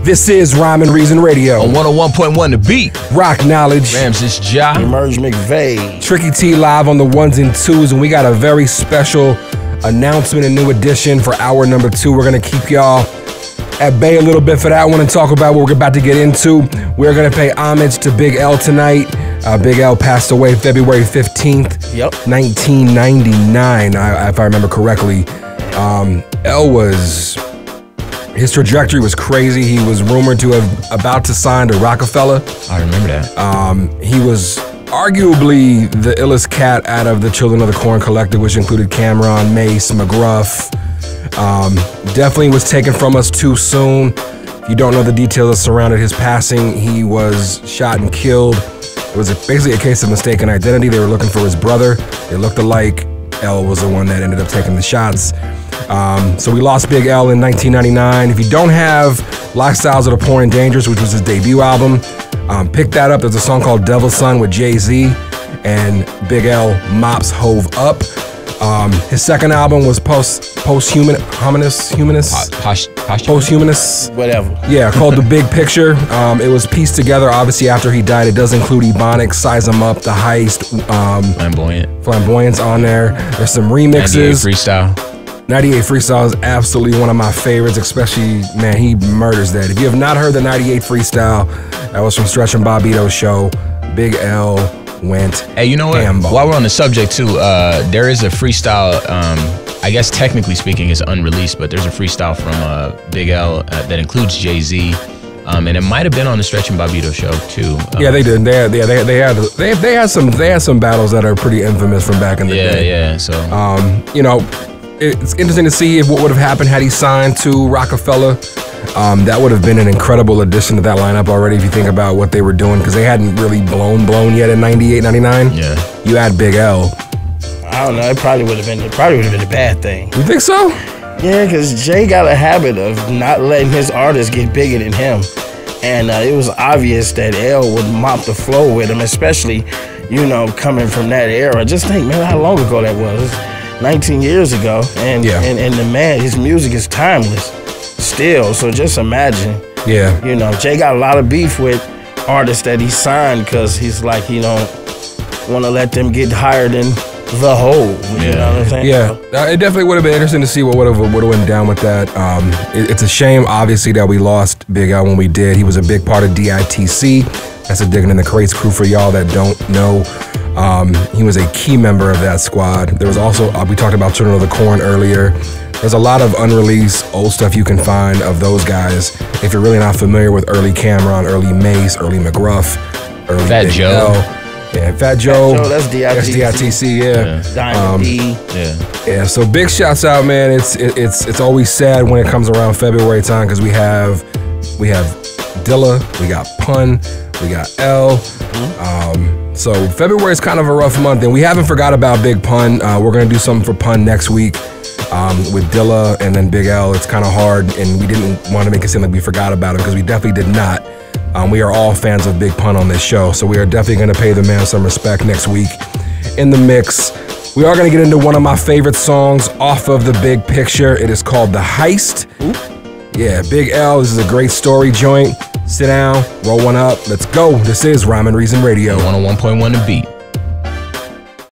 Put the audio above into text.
This is Rhyme and Reason Radio. On 101.1 The Beat. Rock Knowledge. Ramses Ja. Emerge McVeigh. Tricky T live on the ones and twos, and we got a very special announcement, a new edition for hour number 2. We're going to keep y'all at bay a little bit for that one and talk about what we're about to get into. We're going to pay homage to Big L tonight. Big L passed away February 15th, 1999, if I remember correctly. His trajectory was crazy. He was rumored to have about to sign to Rockefeller. I remember that. He was arguably the illest cat out of the Children of the Corn collective, which included Cameron, Mace, McGruff. Definitely was taken from us too soon. If you don't know the details that surrounded his passing, he was shot and killed. It was basically a case of mistaken identity. They were looking for his brother. They looked alike. L was the one that ended up taking the shots. So we lost Big L in 1999. If you don't have Lifestyles of the Poor and Dangerous, which was his debut album, pick that up. There's a song called Devil's Son with Jay-Z, and Big L mops Hove up. His second album was Posthumanist. Whatever. Yeah, called The Big Picture. It was pieced together, obviously, after he died. It does include Ebonics, Size 'Em Up, The Heist, Flamboyance on there. There's some remixes. 98 Freestyle is absolutely one of my favorites, especially, man, he murders that. If you have not heard the 98 Freestyle, that was from Stretch and Bobbito's show. Big L went Hey, you know what? Hambo. While we're on the subject too, there is a freestyle, I guess technically speaking it's unreleased, but there's a freestyle from Big L that includes Jay-Z. And it might have been on the Stretch and Bobbito show too. Yeah, they did. They had some battles that are pretty infamous from back in the day. Yeah. So you know, it's interesting to see what would have happened had he signed to Rockefeller. That would have been an incredible addition to that lineup already if you think about what they were doing, because they hadn't really blown yet in 98, 99. Yeah. You add Big L. I don't know. It probably would have been a bad thing. You think so? Yeah, because Jay got a habit of not letting his artists get bigger than him, and it was obvious that L would mop the floor with him, especially, you know, coming from that era. Just think, man, how long ago that was. 19 years ago, and the man, his music is timeless still. So just imagine, you know, Jay got a lot of beef with artists that he signed because he's like, he don't want to let them get higher than the whole. You know what I'm saying? Yeah, it definitely would have been interesting to see what would have went down with that. It's a shame, obviously, that we lost Big L when we did. He was a big part of DITC. That's a Digging in the Crates crew for y'all that don't know. He was a key member of that squad. There was also, we talked about Children of the Corn earlier. There's a lot of unreleased old stuff you can find of those guys. If you're really not familiar with early Cameron, early Mace, early McGruff, early Fat Big Joe. L. Yeah, Fat Joe. That's DITC, yeah. Diamond D. Yeah, so big shouts out, man. It's always sad when it comes around February time because we have Dilla, we got Pun, we got L. So February is kind of a rough month, and we haven't forgot about Big Pun. We're gonna do something for Pun next week with Dilla and then Big L. It's kind of hard, and we didn't want to make it seem like we forgot about him because we definitely did not. We are all fans of Big Pun on this show, so we are definitely gonna pay the man some respect next week. In the mix, we are gonna get into one of my favorite songs off of The Big Picture. It is called The Heist. Yeah, Big L, this is a great story joint. Sit down, roll one up, let's go. This is Rhyme and Reason Radio. 101.1 The Beat.